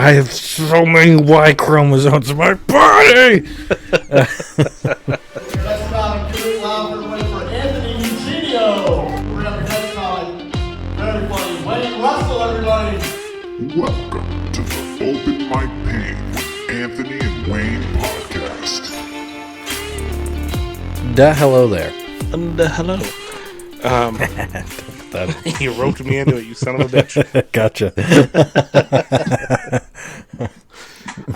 I have so many Y chromosomes in my body. Let's not give it loud for everybody for Anthony Eugenio. We're gonna have your next comic. Very funny. Wayne Russell, everybody. Welcome to the Open My Pain with Anthony and Wayne podcast. Hello there. Hello. You roped me into it, you son of a bitch. Gotcha.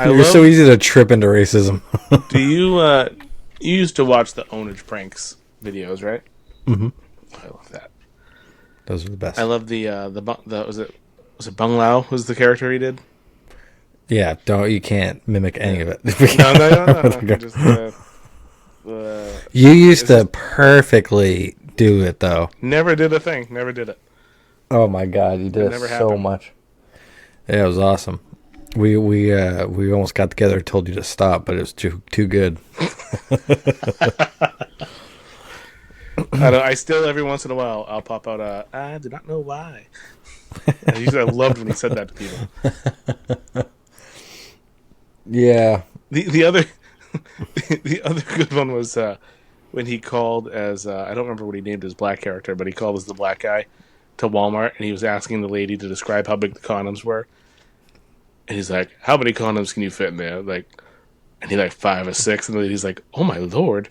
You're so easy to trip into racism. Do you you used to watch the Ownage Pranks videos, right? Mm-hmm. I love that. Those are the best. I love the was it Bung Lao was the character he did? Yeah, you can't mimic any of it. No. Just, you used to perfectly do it though. Never did a thing. Never did it. Oh my god, you did it so happened. much. Yeah, it was awesome. We almost got together and told you to stop, but it was too good. I still every once in a while I'll pop out I do not know why. I loved when he said that to people. Yeah. The other the other good one was when he called as I don't remember what he named his black character, but he called as the black guy to Walmart and he was asking the lady to describe how big the condoms were. And he's like, "How many condoms can you fit in there?" Like, and he's like 5 or 6, and the lady's like, "Oh my lord."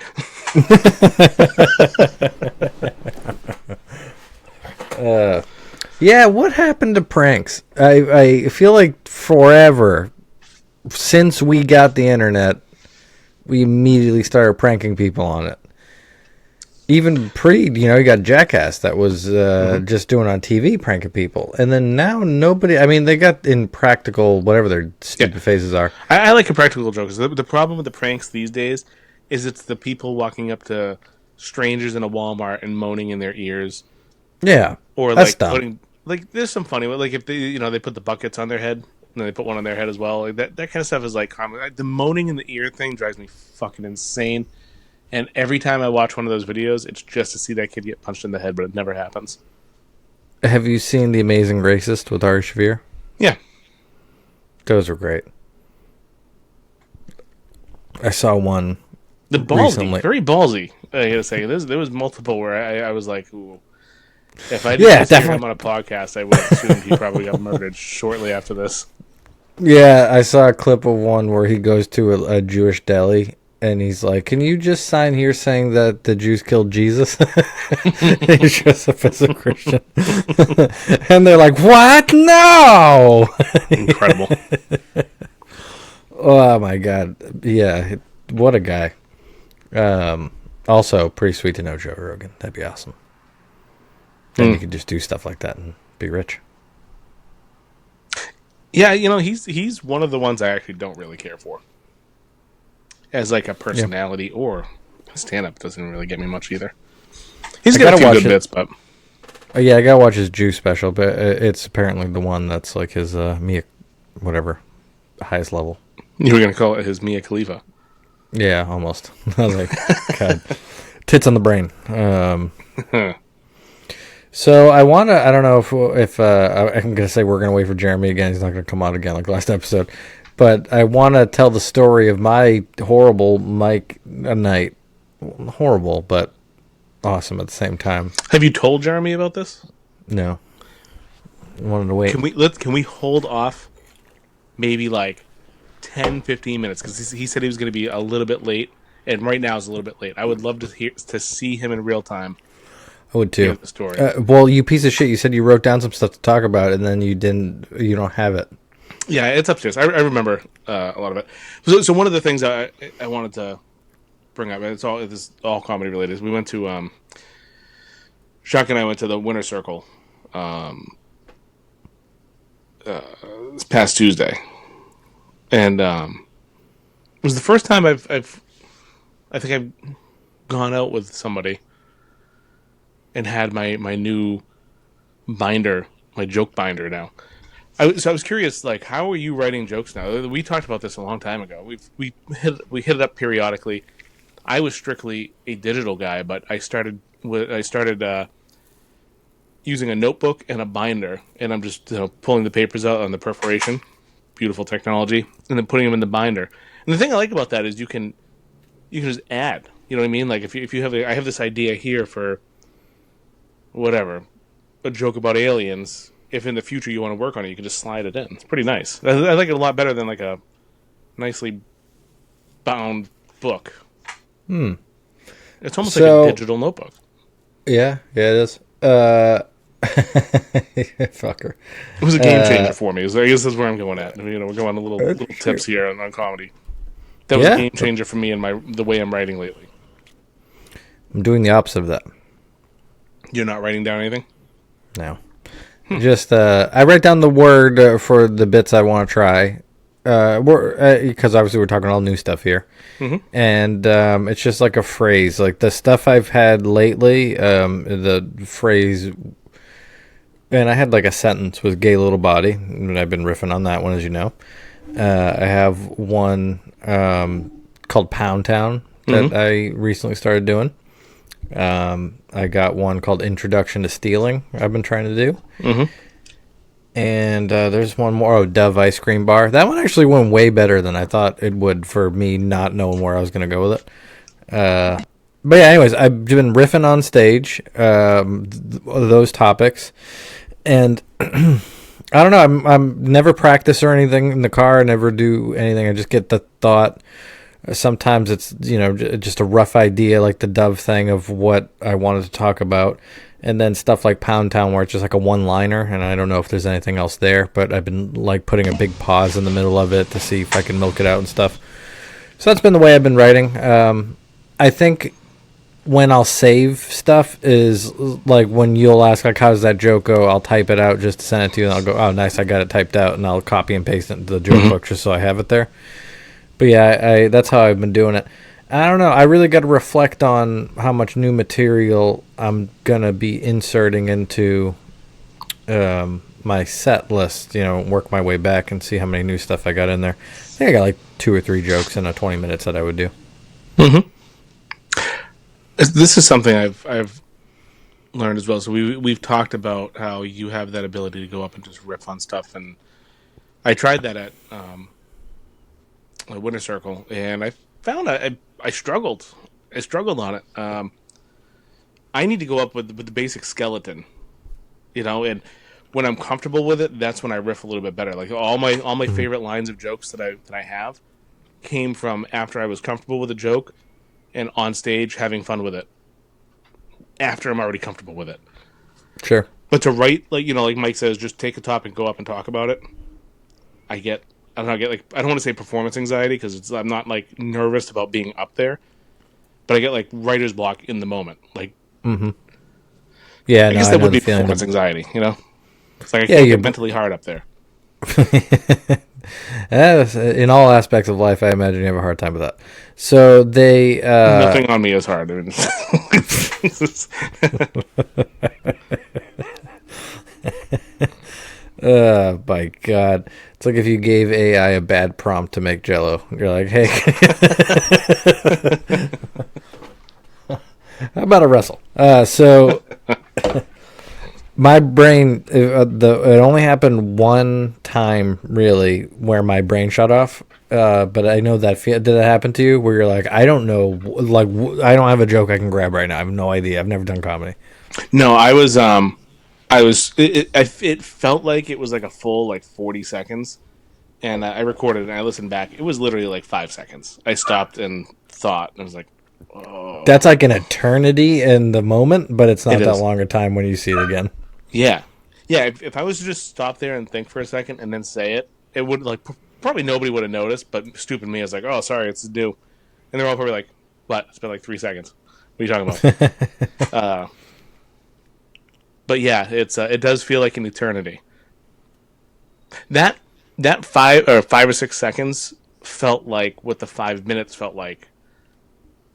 Yeah, what happened to pranks? I feel like forever since we got the internet, we immediately started pranking people on it. Even you got Jackass that was just doing on TV pranking people. And then now nobody, they got Impractical, whatever their stupid faces are. I like Impractical Jokers. The problem with the pranks these days is it's the people walking up to strangers in a Walmart and moaning in their ears. Yeah. Or that's like dumb. there's some funny, like if they put the buckets on their head and then they put one on their head as well. Like that kind of stuff is like common. The moaning in the ear thing drives me fucking insane. And every time I watch one of those videos, it's just to see that kid get punched in the head, but it never happens. Have you seen The Amazing Racist with Ari Shaffir? Yeah. Those were great. I saw one recently. Very ballsy, I gotta say. There was multiple where I was like, ooh. If I didn't hear him on a podcast, I would assume he probably got murdered shortly after this. Yeah, I saw a clip of one where he goes to a Jewish deli and he's like, "Can you just sign here saying that the Jews killed Jesus?" He's dressed up as a Christian. And they're like, "What? No!" Incredible. Oh my god. Yeah, what a guy. Also, pretty sweet to know Joe Rogan. That'd be awesome. Then you could just do stuff like that and be rich. Yeah, he's one of the ones I actually don't really care for. As like a personality or stand-up doesn't really get me much either. He's got a few good bits, but... Yeah, I gotta watch his Jew special, but it's apparently the one that's like his Mia... whatever. Highest level. You were gonna call it his Mia Khalifa. Yeah, almost. I was like, God. Tits on the brain. So I don't know if I'm going to say we're going to wait for Jeremy again. He's not going to come on again like last episode. But I want to tell the story of my horrible mic night. Horrible, but awesome at the same time. Have you told Jeremy about this? No. I wanted to wait. Can we hold off maybe like 10, 15 minutes? Because he said he was going to be a little bit late. And right now is a little bit late. I would love to see him in real time. I would too. The story. Well, you piece of shit. You said you wrote down some stuff to talk about, and then you didn't. You don't have it. Yeah, it's upstairs. I remember a lot of it. So one of the things I wanted to bring up, and it's all comedy related. Is we went to Shock and I went to the Winter Circle this past Tuesday, and it was the first time I think I've gone out with somebody and had my new binder, my joke binder now. So I was curious, like, how are you writing jokes now? We talked about this a long time ago. We hit it up periodically. I was strictly a digital guy, but I started using a notebook and a binder, and I'm just pulling the papers out on the perforation. beautiful technology, and then putting them in the binder. And the thing I like about that is you can just add. You know what I mean? Like if you have I have this idea here for whatever, a joke about aliens. If in the future you want to work on it, you can just slide it in. It's pretty nice. I like it a lot better than like a nicely bound book. It's almost like a digital notebook. Yeah, it is. Fucker. It was a game changer for me. I guess that's where I'm going at. You know, we're going on little tips here on comedy. That was a game changer for me in the way I'm writing lately. I'm doing the opposite of that. You're not writing down anything? No. Just I write down the word for the bits I want to try. Because obviously we're talking all new stuff here. And it's just like a phrase. Like the stuff I've had lately, the phrase, and I had like a sentence with gay little body, and I've been riffing on that one, as you know. I have one called Pound Town that I recently started doing. I got one called Introduction to Stealing I've been trying to do. And there's one more, Dove Ice Cream Bar. That one actually went way better than I thought it would for me not knowing where I was going to go with it. But yeah, anyways, I've been riffing on stage, those topics. And I don't know, I'm never practice or anything in the car. I never do anything. I just get the thought. Sometimes it's, just a rough idea, like the Dove thing of what I wanted to talk about. And then stuff like Pound Town where it's just like a one-liner, and I don't know if there's anything else there, but I've been like putting a big pause in the middle of it to see if I can milk it out and stuff. So that's been the way I've been writing. I think when I'll save stuff is like when you'll ask, like, how does that joke go? I'll type it out just to send it to you, and I'll go, oh, nice, I got it typed out, and I'll copy and paste it into the joke book just so I have it there. But yeah, that's how I've been doing it. I don't know. I really got to reflect on how much new material I'm going to be inserting into my set list, work my way back and see how many new stuff I got in there. I think I got like 2 or 3 jokes in a 20 minutes that I would do. This is something I've learned as well. So we've talked about how you have that ability to go up and just riff on stuff. And I tried that at Winter Circle, and I found I struggled. I struggled on it. I need to go up with the basic skeleton, and when I'm comfortable with it, that's when I riff a little bit better. Like all my favorite lines of jokes that I have came from after I was comfortable with a joke and on stage having fun with it. After I'm already comfortable with it. Sure. But to write, like Mike says, just take a topic and go up and talk about it. I don't want to say performance anxiety because I'm not like nervous about being up there, but I get like writer's block in the moment. Like, yeah, I guess that would be performance anxiety. It's like I can't get mentally hard up there. In all aspects of life, I imagine you have a hard time with that. So they nothing on me is hard. I mean, my God. It's like if you gave AI a bad prompt to make Jell-O. You're like, hey, how about a wrestle? So my brain, it only happened one time really where my brain shut off. But I know that, did that happen to you where you're like, I don't know, like, I don't have a joke I can grab right now. I have no idea. I've never done comedy. No, it felt like it was like a full like 40 seconds, and I recorded it and I listened back. It was literally like 5 seconds. I stopped and thought, and I was like, oh. That's like an eternity in the moment, but it's not that long a time when you see it again. Yeah. If I was to just stop there and think for a second and then say it, it would like probably nobody would have noticed. But stupid me, I was like, oh, sorry, it's due, and they're all probably like, what? It's been like 3 seconds. What are you talking about? But yeah, it does feel like an eternity. That 5 or 6 seconds felt like what the 5 minutes felt like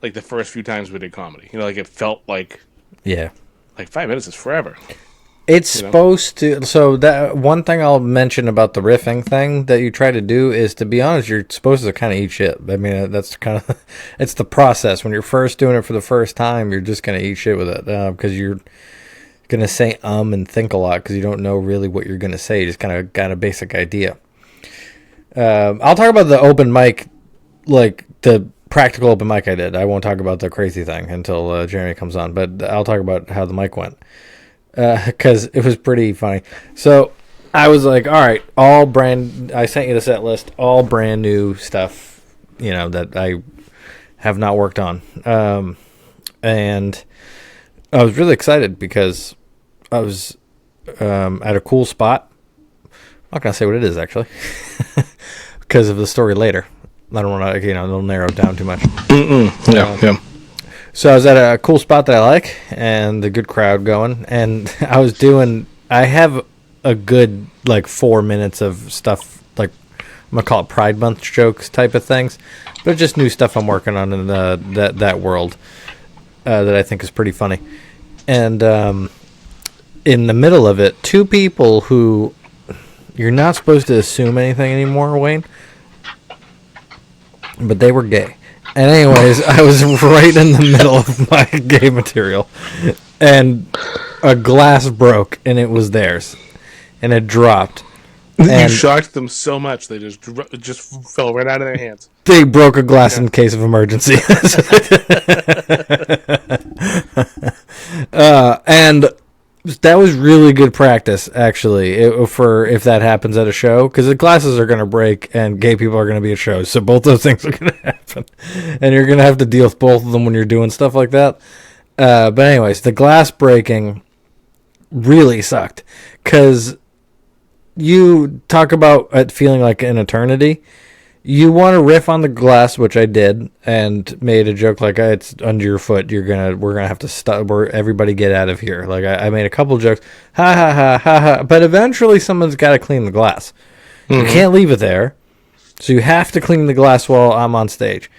the first few times we did comedy. Like it felt like 5 minutes is forever. It's supposed to. So that one thing I'll mention about the riffing thing that you try to do is, to be honest, you're supposed to kind of eat shit. I mean, that's kind of it's the process. When you're first doing it for the first time, you're just gonna eat shit with it because you're going to say and think a lot because you don't know really what you're going to say. You just kind of got a basic idea. I'll talk about the open mic, like the practical open mic I did. I won't talk about the crazy thing until Jeremy comes on, but I'll talk about how the mic went because it was pretty funny. So I was like, all right, I sent you the set list, all brand new stuff, that I have not worked on. And I was really excited because I was at a cool spot. I'm not going to say what it is, actually, because of the story later. I don't want to, it'll narrow it down too much. Yeah. So I was at a cool spot that I like and a good crowd going. And I have a good, 4 minutes of stuff, I'm going to call it Pride Month jokes type of things. But just new stuff I'm working on in that world that I think is pretty funny. And in the middle of it, two people who you're not supposed to assume anything anymore, Wayne, but they were gay. And anyways, I was right in the middle of my gay material, and a glass broke, and it was theirs, and it dropped. You And shocked them so much they just fell right out of their hands. they broke a glass in case of emergency. And that was really good practice, actually, for if that happens at a show, because the glasses are going to break and gay people are going to be at shows, so both those things are going to happen, and you're going to have to deal with both of them when you're doing stuff like that. But anyways, the glass breaking really sucked, because you talk about it feeling like an eternity. You want to riff on the glass, which I did, and made a joke like, it's under your foot. We're gonna have to stop. Everybody get out of here. I made a couple jokes, ha ha ha ha ha. But eventually, someone's got to clean the glass. Mm-hmm. You can't leave it there, so you have to clean the glass while I'm on stage.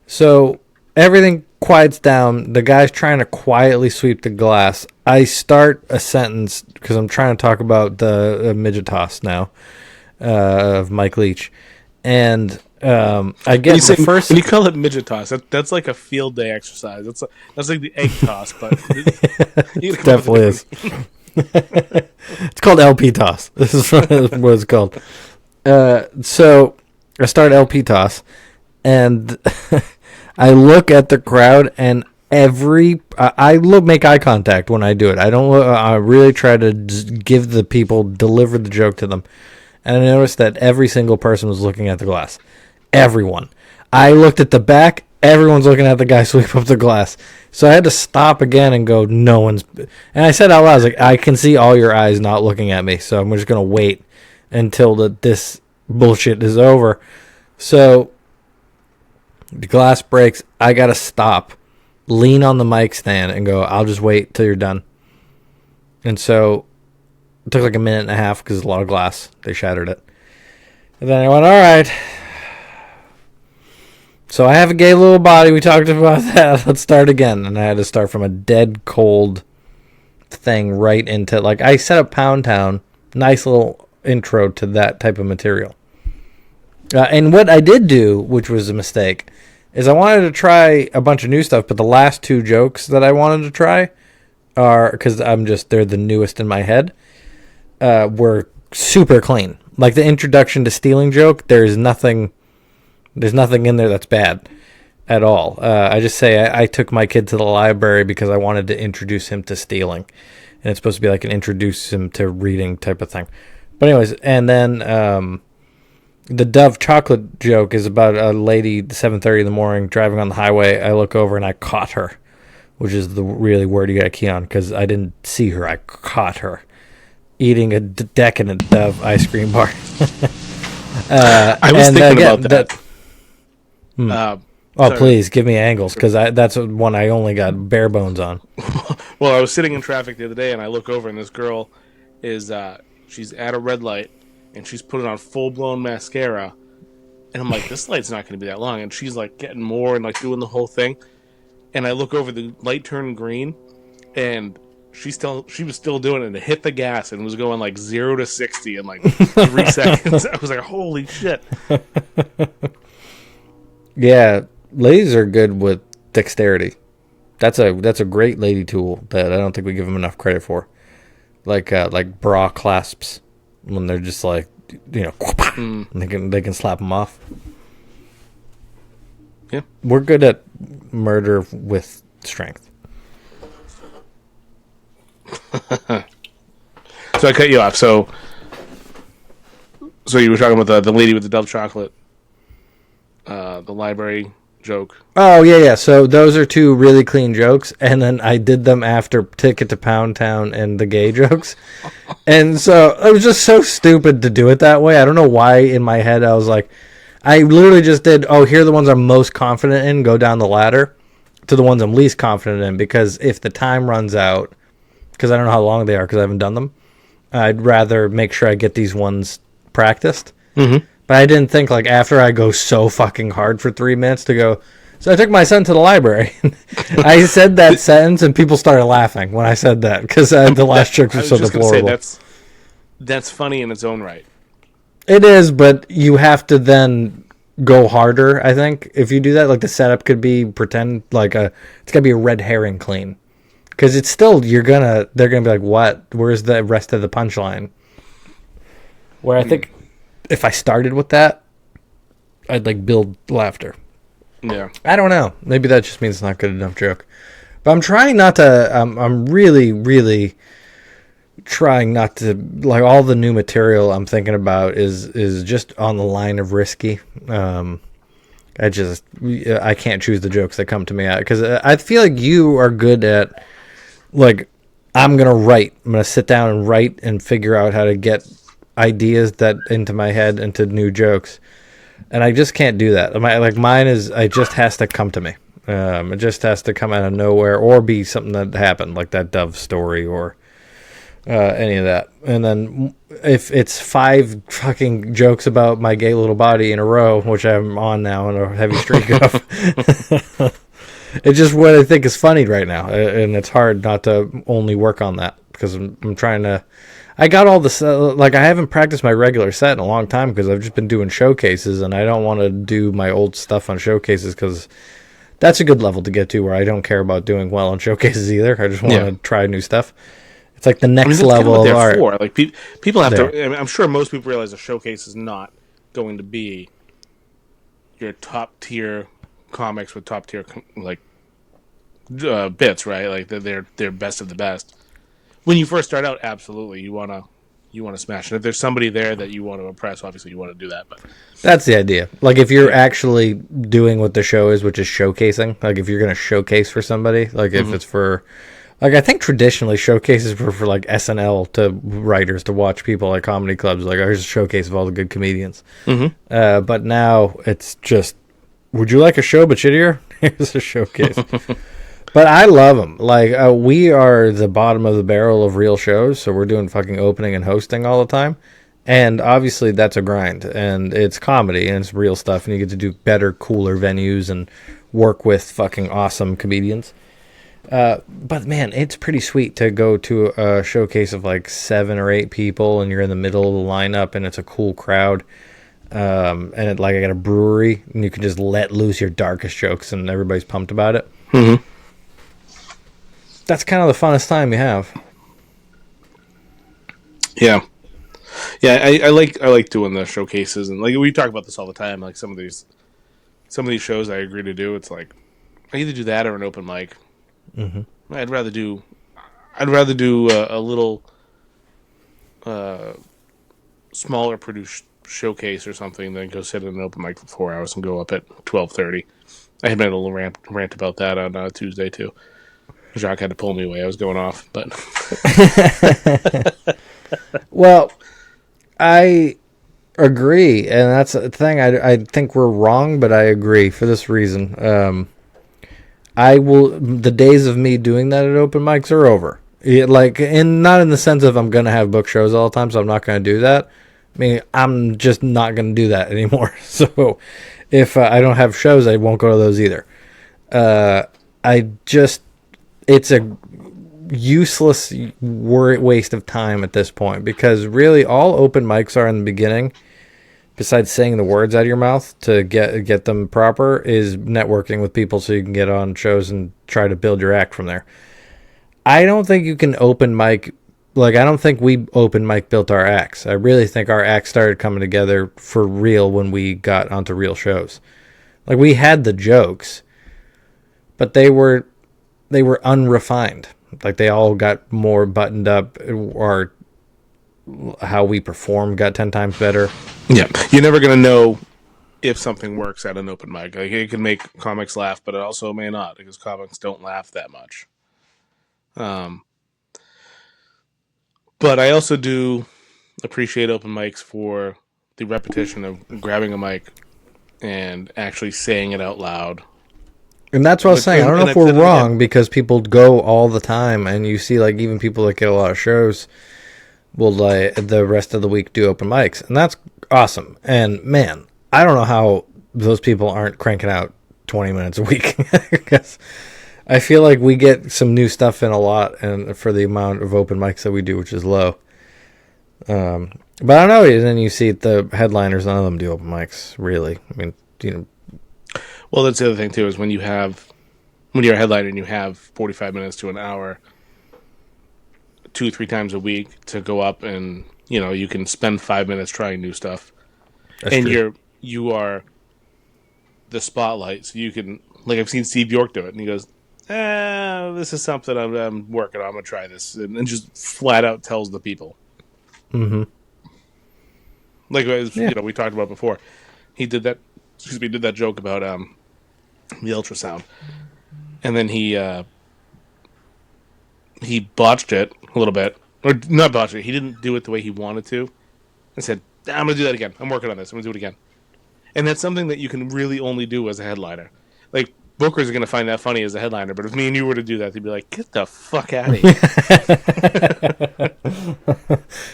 So everything quiets down. The guy's trying to quietly sweep the glass. I start a sentence because I'm trying to talk about the midget toss now of Mike Leach. And I get the first. When you call it midget toss, that's like a field day exercise. That's like the egg toss, but it definitely is. It's called LP toss. This is what it's called. So I start LP toss, and I look at the crowd, and make eye contact when I do it. I really try to deliver the joke to them. And I noticed that every single person was looking at the glass. Everyone. I looked at the back. Everyone's looking at the guy sweep up the glass. So I had to stop again and go, no one's... And I said out loud, I was like, I can see all your eyes not looking at me, so I'm just going to wait until this bullshit is over. So the glass breaks. I got to stop, lean on the mic stand, and go, I'll just wait till you're done. And so... it took like a minute and a half because it's a lot of glass. They shattered it. And then I went, all right. So I have a gay little body. We talked about that. Let's start again. And I had to start from a dead cold thing right into, I set up Pound Town. Nice little intro to that type of material. And what I did do, which was a mistake, is I wanted to try a bunch of new stuff. But the last two jokes that I wanted to try are, because they're the newest in my head, were super clean. Like the introduction to stealing joke, there's nothing in there that's bad at all. I just say I took my kid to the library because I wanted to introduce him to stealing, and it's supposed to be like an introduce him to reading type of thing. But anyways, and then the Dove chocolate joke is about a lady 7:30 in the morning driving on the highway. I look over and I caught her, which is the really word you got to key on, because I didn't see her. I caught her eating a decadent Dove ice cream bar. I was thinking about that. Oh, please give me angles, because that's one I only got bare bones on. Well, I was sitting in traffic the other day, and I look over, and this girl is she's at a red light, and she's putting on full blown mascara, and I'm like, this light's not going to be that long, and she's like getting more and like doing the whole thing, and I look over, the light turned green, and she was still doing it, and it hit the gas and was going like 0 to 60 in like 3 seconds. I was like, holy shit. Yeah, ladies are good with dexterity. That's a great lady tool that I don't think we give them enough credit for. Like bra clasps, when they're just like and they can slap them off. Yeah. We're good at murder with strength. So I cut you off. So you were talking about the lady with the Dove chocolate, the library joke. Oh, yeah. So those are two really clean jokes, and then I did them after Ticket to Pound Town and the gay jokes. And so it was just so stupid to do it that way. I don't know why in my head I was like, I literally just did, here are the ones I'm most confident in, go down the ladder to the ones I'm least confident in, because if the time runs out, because I don't know how long they are because I haven't done them, I'd rather make sure I get these ones practiced. Mm-hmm. But I didn't think, like, after I go so fucking hard for 3 minutes to go, so I took my son to the library. I said that sentence, and people started laughing when I said that, because the last joke was so deplorable. That's funny in its own right. It is, but you have to then go harder, I think. If you do that, like, the setup could be pretend, like, it's got to be a red herring clean. Because it's still, they're going to be like, what? Where's the rest of the punchline? Where I think if I started with that, I'd, like, build laughter. Yeah. I don't know. Maybe that just means it's not a good enough joke. But I'm trying not to, I'm really, really trying not to, like, all the new material I'm thinking about is just on the line of risky. I can't choose the jokes that come to me out, because I feel like you are good at, like, I'm going to sit down and write and figure out how to get ideas that into my head into new jokes. And I just can't do that. Mine is, it just has to come to me. It just has to come out of nowhere, or be something that happened, like that Dove story, or any of that. And then if it's 5 fucking jokes about my gay little body in a row, which I'm on now in a heavy streak of, it's just what I think is funny right now. And it's hard not to only work on that, because I'm trying to, I got all this, I haven't practiced my regular set in a long time, because I've just been doing showcases, and I don't want to do my old stuff on showcases, because that's a good level to get to where I don't care about doing well on showcases either. I just want to try new stuff. It's like the next level of art. For. Like, people have to, I mean, I'm sure most people realize a showcase is not going to be your top tier comics with top tier, like, bits, right? Like, they're best of the best. When you first start out, absolutely, you wanna smash it. If there's somebody there that you want to impress, obviously you want to do that. But that's the idea. Like, if you're actually doing what the show is, which is showcasing, like, if you're gonna showcase for somebody, like, if it's for, like, I think traditionally showcases were for, like, SNL to writers to watch people at comedy clubs. Like, here's a showcase of all the good comedians. But now it's just, would you like a show but shittier? Here's a showcase. But I love them. Like, we are the bottom of the barrel of real shows, so we're doing fucking opening and hosting all the time. And obviously that's a grind, and it's comedy, and it's real stuff, and you get to do better, cooler venues and work with fucking awesome comedians. But, man, it's pretty sweet to go to a showcase of, like, 7 or 8 people, and you're in the middle of the lineup, and it's a cool crowd. And I got a brewery, and you can just let loose your darkest jokes, and everybody's pumped about it. Mm-hmm. That's kind of the funnest time you have. Yeah. I like doing the showcases, and, like, we talk about this all the time. Like, some of these shows I agree to do. It's like, I either do that or an open mic. Mm-hmm. I'd rather do a little smaller produced showcase or something than go sit in an open mic for 4 hours and go up at 12:30. I had made a little rant about that on Tuesday too. Jacques had to pull me away. I was going off, but well, I agree, and that's the thing. I think we're wrong, but I agree for this reason. The days of me doing that at open mics are over. Not in the sense of I'm gonna have book shows all the time, so I'm not gonna do that. I mean, I'm just not gonna do that anymore. So, if I don't have shows, I won't go to those either. It's a useless waste of time at this point, because really all open mics are in the beginning, besides saying the words out of your mouth to get them proper, is networking with people so you can get on shows and try to build your act from there. I don't think you can open mic Like, I don't think we open mic built our acts. I really think our acts started coming together for real when we got onto real shows. Like, we had the jokes, but they were unrefined. Like, they all got more buttoned up, or how we perform got 10 times better. Yeah, you're never gonna know if something works at an open mic. Like, it can make comics laugh, but it also may not, because comics don't laugh that much. But I also do appreciate open mics for the repetition of grabbing a mic and actually saying it out loud. And that's what I was saying. I don't know if we're I've said it wrong, again. because people go all the time, and you see, like, even people that get a lot of shows will, like, the rest of the week do open mics, and that's awesome. And man, I don't know how those people aren't cranking out 20 minutes a week, because I feel like we get some new stuff in a lot, and for the amount of open mics that we do, which is low. But I don't know. And then you see the headliners; none of them do open mics, really. I mean, you know. Well, that's the other thing too, is when you're a headliner and you have 45 minutes to an hour, 2-3 times a week to go up, and you can spend 5 minutes trying new stuff, That's and true. you are the spotlight, so you can, like, I've seen Steve York do it, and he goes, this is something I'm working on. I'm gonna try this, and just flat out tells the people. Mm-hmm. Like, as Yeah. we talked about before, he did that. Excuse me, did that joke about the ultrasound, and then he botched it a little bit, or not botched it. He didn't do it the way he wanted to, and said, "I'm gonna do that again. I'm working on this. I'm gonna do it again." And that's something that you can really only do as a headliner. Like, bookers are gonna find that funny as a headliner, but if me and you were to do that, they'd be like, "Get the fuck out of here!"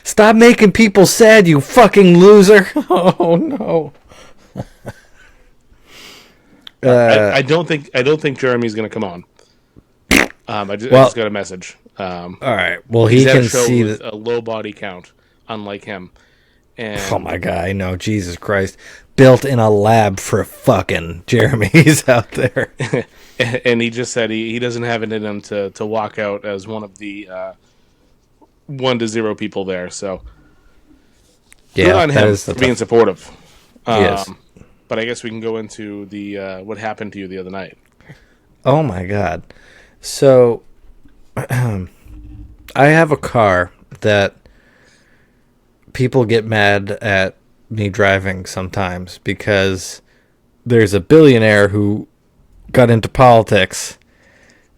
Stop making people sad, you fucking loser! Oh no. I don't think Jeremy's gonna come on. I just got a message. All right. Well, He's he at a can show see with that. a low body count, unlike him. And Oh my god! I know. Jesus Christ! Built in a lab for fucking Jeremy's out there. and he just said he doesn't have it in him to walk out as one of the 1-0 people there. So good on that him is the for being tough. supportive. Yes. But I guess we can go into the what happened to you the other night. Oh my god! So, I have a car that people get mad at me driving sometimes, because there's a billionaire who got into politics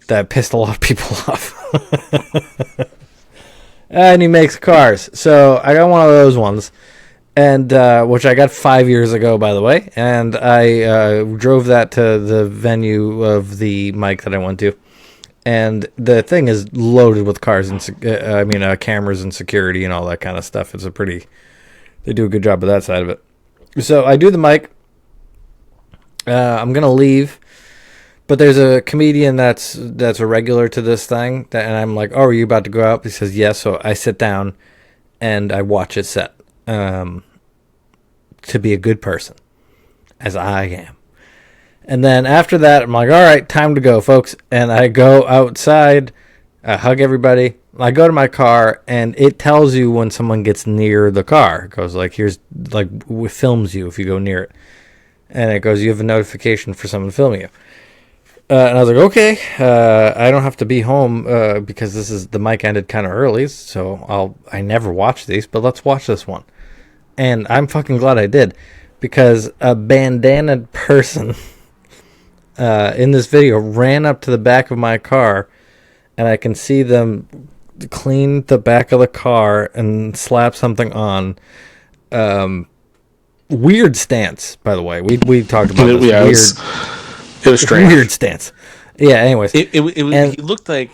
that pissed a lot of people off. And he makes cars. So I got one of those ones, and which I got 5 years ago, by the way. And I drove that to the venue of the mic that I went to. And the thing is loaded with cars and cameras and security and all that kind of stuff. They do a good job of that side of it. So I do the mic. I'm gonna leave, but there's a comedian that's a regular to this thing, and I'm like, "Oh, are you about to go out?" He says, "Yes." So I sit down and I watch it set, to be a good person, as I am. And then after that, I'm like, all right, time to go, folks. And I go outside, I hug everybody. I go to my car, and it tells you when someone gets near the car. It goes like, here's, like, it films you if you go near it. And it goes, you have a notification for someone filming you. And I was like, okay, I don't have to be home because the mic ended kind of early, so I never watch these, but let's watch this one. And I'm fucking glad I did, because a bandanaed person in this video ran up to the back of my car, and I can see them clean the back of the car and slap something on. Weird stance, by the way. We talked about this. Yeah, it was strange. Weird stance. Yeah. Anyways, It looked like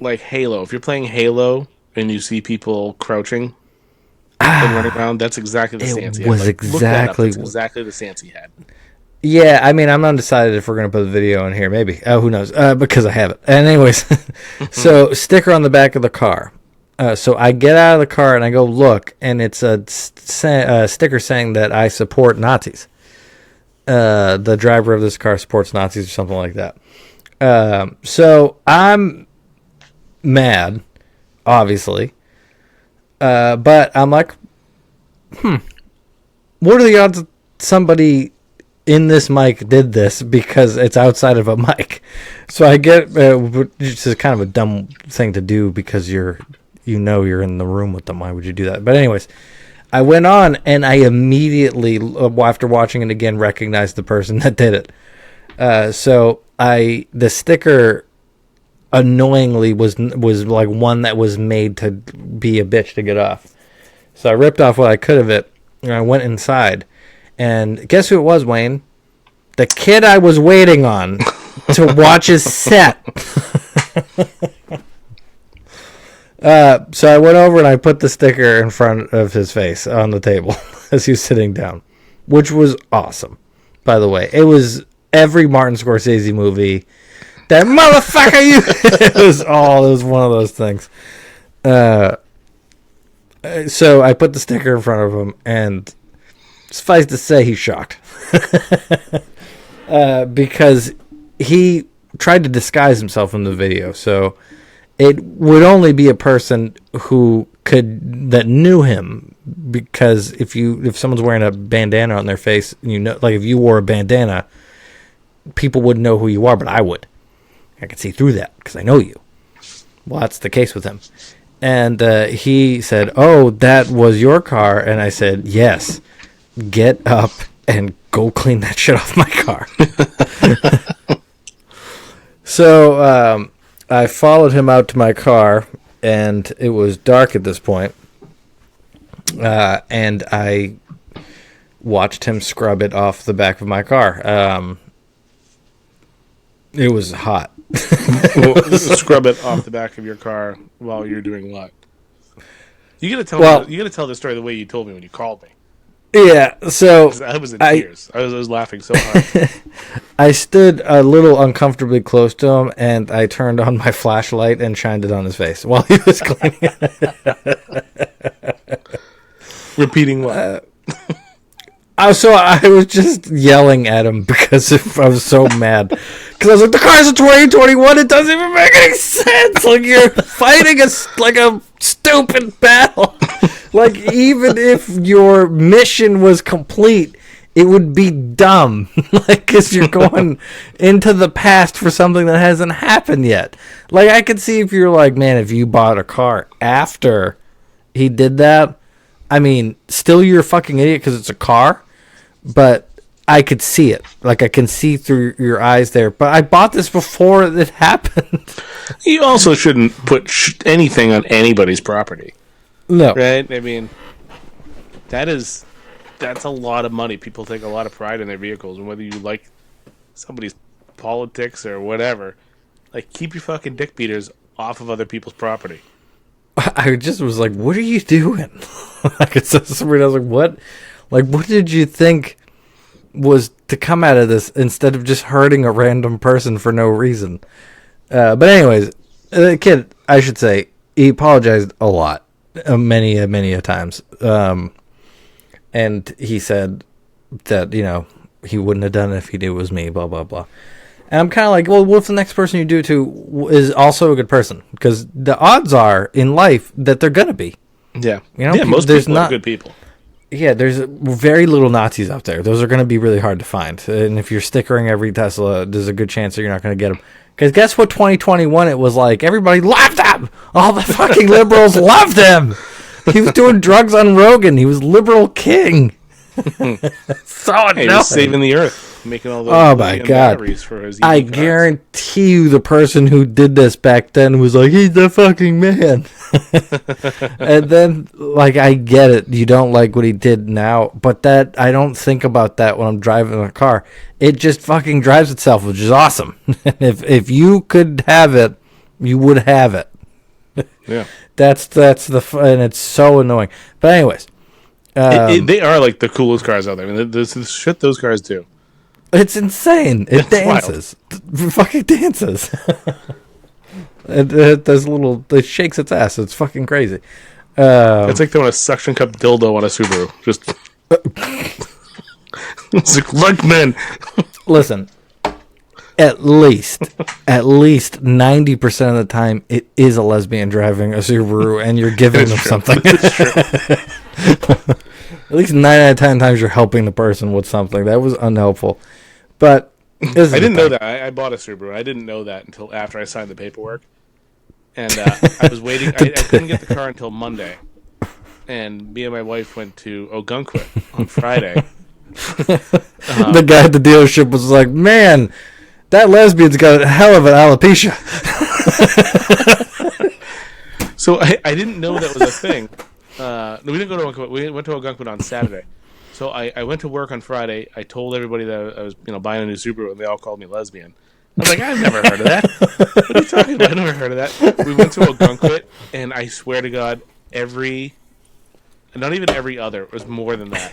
Halo. If you're playing Halo and you see people crouching and running around, that's exactly the stance he had. was Look that up. exactly That's exactly the stance he had. yeah. I mean, I'm undecided if we're gonna put the video in here. Maybe. Who knows? Because I have it. And anyways, so sticker on the back of the car. So I get out of the car and I go look, and it's a sticker saying that I support Nazis. The driver of this car supports Nazis or something like that. So I'm mad obviously. But I'm like, what are the odds somebody in this mic did this because it's outside of a mic? So I get, it's just kind of a dumb thing to do because you're in the room with them. Why would you do that? But anyways, I went on and I immediately, after watching it again, recognized the person that did it. So the sticker annoyingly was like one that was made to be a bitch to get off. So I ripped off what I could of it and I went inside. And guess who it was, Wayne? The kid I was waiting on to watch his set. So I went over and I put the sticker in front of his face on the table as he was sitting down, which was awesome, by the way. It was every Martin Scorsese movie. That motherfucker, you! It was one of those things. So I put the sticker in front of him, and suffice to say, he's shocked. Because he tried to disguise himself in the video, so it would only be a person that knew him, because if someone's wearing a bandana on their face, like if you wore a bandana, people wouldn't know who you are, but I would. I could see through that because I know you. Well, that's the case with him. And he said, "Oh, that was your car," and I said, "Yes. Get up and go clean that shit off my car." So I followed him out to my car, and it was dark at this point. And I watched him scrub it off the back of my car. It was hot. Scrub it off the back of your car while you're doing what? You gotta tell the story the way you told me when you called me. Yeah, so I was in tears. I was laughing so hard. I stood a little uncomfortably close to him, and I turned on my flashlight and shined it on his face while he was cleaning it. Repeating what? So I was just yelling at him because I was so mad. Because I was like, the car's a 2021, it doesn't even make any sense. Like, you're fighting a stupid battle. Like, even if your mission was complete, it would be dumb. Like, because you're going into the past for something that hasn't happened yet. Like, I could see if you're like, man, if you bought a car after he did that, I mean, still you're a fucking idiot because it's a car. But I could see it. Like, I can see through your eyes there. But I bought this before it happened. You also shouldn't put anything on anybody's property. No. Right? I mean, that's a lot of money. People take a lot of pride in their vehicles. And whether you like somebody's politics or whatever, like, keep your fucking dick beaters off of other people's property. I just was like, what are you doing? Like, it's so weird. I was like, what? Like, what did you think was to come out of this instead of just hurting a random person for no reason? But anyways, the kid, I should say, he apologized a lot, many a times. And he said that, he wouldn't have done it if he knew it was me, blah, blah, blah. And I'm kind of like, well, what if the next person you do it to is also a good person? Because the odds are in life that they're going to be. Yeah. Most people are good people. Yeah, there's very little Nazis out there. Those are going to be really hard to find. And if you're stickering every Tesla, there's a good chance that you're not going to get them. Because guess what 2021 it was like? Everybody loved him! All the fucking liberals loved him! He was doing drugs on Rogan. He was liberal king. So annoying. He was saving the earth. Making all those batteries for his I guarantee you the person who did this back then was like, he's the fucking man. And then, like, I get it. You don't like what he did now, but that I don't think about that when I'm driving a car. It just fucking drives itself, which is awesome. If you could have it, you would have it. Yeah. That's and it's so annoying. But anyways. They are like the coolest cars out there. I mean, the shit those cars do. It's insane. It dances. It fucking dances. It shakes its ass. It's fucking crazy. It's like throwing a suction cup dildo on a Subaru. Just it's like, look, man. Listen, at least 90% of the time, it is a lesbian driving a Subaru, and you're giving them something. At least 9 out of 10 times you're helping the person with something. That was unhelpful. But I didn't know that. I bought a Subaru. I didn't know that until after I signed the paperwork. And I was waiting. I couldn't get the car until Monday. And me and my wife went to Ogunquit on Friday. The guy at the dealership was like, man, that lesbian's got a hell of an alopecia. So I didn't know that was a thing. No, we didn't go to Ogunquit. We went to Ogunquit on Saturday. So I went to work on Friday. I told everybody that I was buying a new Subaru, and they all called me lesbian. I was like, I've never heard of that. What are you talking about? I've never heard of that. We went to Ogunquit, and I swear to God, not even every other, it was more than that.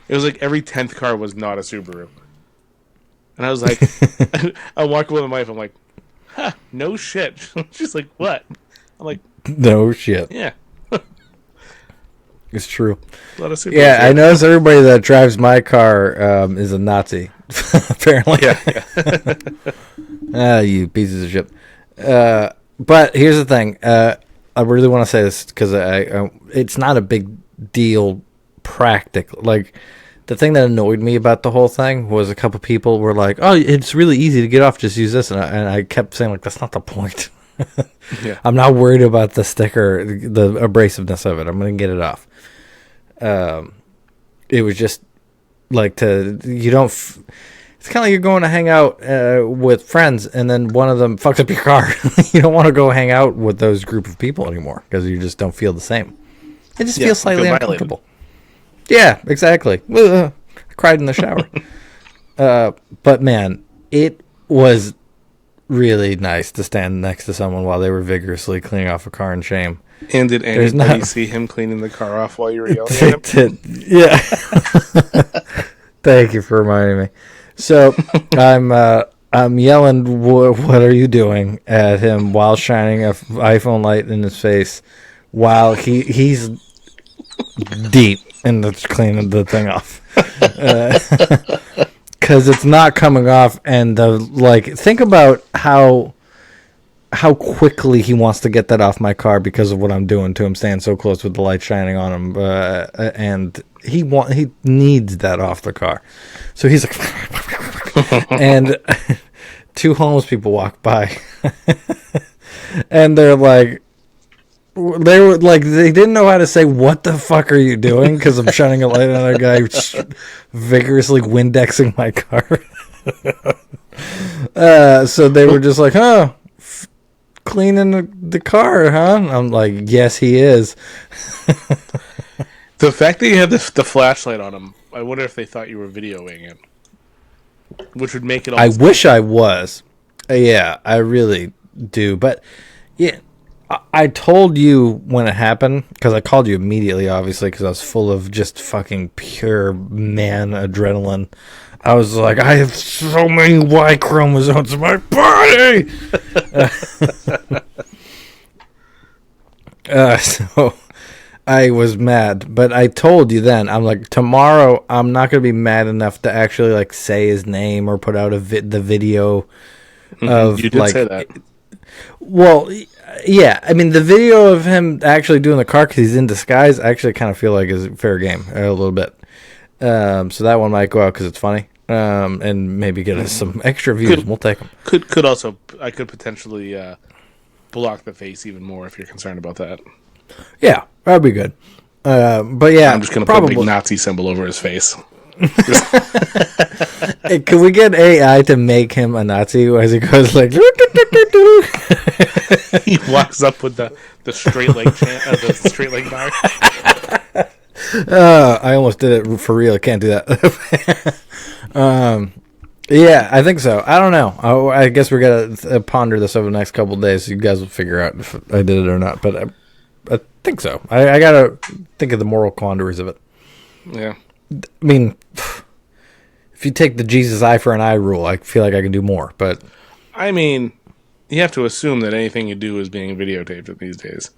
It was like every 10th car was not a Subaru. And I was like, I walked with my wife, I'm like, huh, no shit. She's like, what? I'm like, no shit. yeah. It's true. A lot of Subarus. Yeah, I notice everybody that drives my car is a Nazi, apparently. Yeah. You pieces of shit. But here's the thing. I really want to say this because it's not a big deal practical. Like, the thing that annoyed me about the whole thing was a couple people were like, oh, it's really easy to get off, just use this. And I kept saying, like, that's not the point. Yeah. I'm not worried about the sticker, the abrasiveness of it. I'm going to get it off. It was just like it's kind of like you're going to hang out with friends, and then one of them fucks up your car. You don't want to go hang out with those group of people anymore because you just don't feel the same. It just feels slightly uncomfortable. Yeah, exactly. I cried in the shower. But man, it was really nice to stand next to someone while they were vigorously cleaning off a car in shame. And did anybody see him cleaning the car off while you were yelling at him? Yeah. Thank you for reminding me. So I'm yelling, "What are you doing?" at him while shining an iPhone light in his face, while he's deep in the cleaning the thing off. Because it's not coming off, and think about how quickly he wants to get that off my car because of what I'm doing to him, staying so close with the light shining on him, and he needs that off the car. So he's like, and two homeless people walk by, and they didn't know how to say, what the fuck are you doing? Because I'm shining a light on a guy vigorously Windexing my car. So they were just like, huh, cleaning the car, huh? I'm like, yes, he is. The fact that you had the flashlight on him, I wonder if they thought you were videoing it. Which would make it all... I wish I was. Yeah, I really do. But, yeah, I told you when it happened, because I called you immediately, obviously, because I was full of just fucking pure man adrenaline. I was like, I have so many Y chromosomes in my body! So I was mad. But I told you then, I'm like, tomorrow I'm not going to be mad enough to actually, say his name or put out the video of, you did say that. Well, yeah, I mean, the video of him actually doing the car because he's in disguise, I actually kind of feel like is fair game a little bit. So that one might go out because it's funny, and maybe get us some extra views. We'll take them. Could also, I could potentially block the face even more if you're concerned about that. Yeah, that'd be good. But yeah, I'm just going to put a big Nazi symbol over his face. Hey, can we get AI to make him a Nazi as he goes like? He walks up with the straight leg the straight leg bar. I almost did it for real. I can't do that. Yeah, I think so. I don't know. I guess we're gonna ponder this over the next couple of days. So you guys will figure out if I did it or not. But I think so. I gotta think of the moral quandaries of it. Yeah. I mean, if you take the Jesus eye for an eye rule, I feel like I can do more. But I mean, you have to assume that anything you do is being videotaped these days.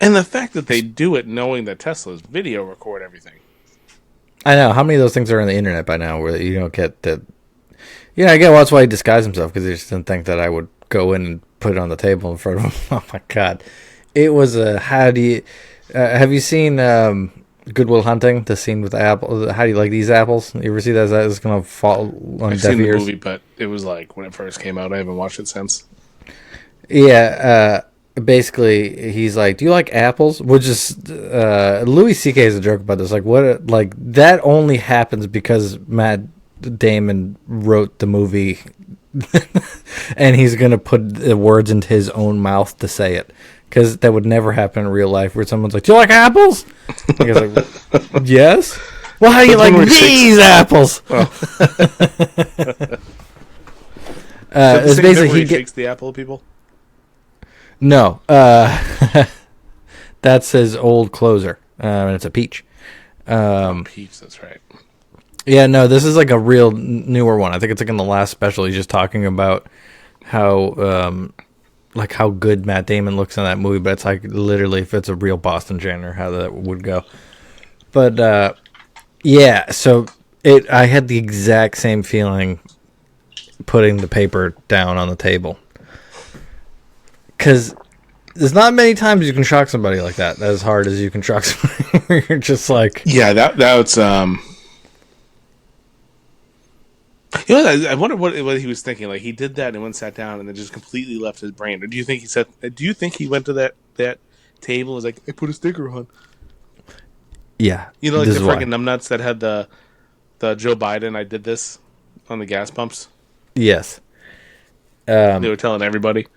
And the fact that they do it knowing that Teslas video record everything. I know. How many of those things are on the internet by now where you don't get the... Yeah, I get that's why he disguised himself, because he just didn't think that I would go in and put it on the table in front of him. Oh my god, it was a how do you have you seen Goodwill Hunting? The scene with the apple. How do you like these apples? You ever see that? Is gonna fall on I've deaf seen the ears? movie, but it was like when it first came out. I haven't watched it since. Yeah. Basically, he's like, "Do you like apples?" Which is Louis C.K. has a joke about this. Like, what? Like that only happens because Matt Damon wrote the movie, and he's gonna put the words into his own mouth to say it, because that would never happen in real life. Where someone's like, "Do you like apples?" And he's like, "Yes." Well, how do you like these apples? Oh. It's basically he shakes the apple at people. No, that's his old closer, and it's a peach. Peach, that's right. Yeah, no, this is like a real newer one. I think it's like in the last special. He's just talking about how, like how good Matt Damon looks in that movie, but it's like literally if it's a real Boston Janitor, how that would go. But yeah, so I had the exact same feeling putting the paper down on the table. Because there's not many times you can shock somebody like that as hard as you can shock somebody where you're just like... Yeah, that's... You know, I wonder what he was thinking. Like, he did that and went sat down and then just completely left his brain. Or do you think he said... Do you think he went to that table and was like, I put a sticker on? Yeah. You know, like the freaking numbnuts that had the Joe Biden, I did this on the gas pumps? Yes. They were telling everybody.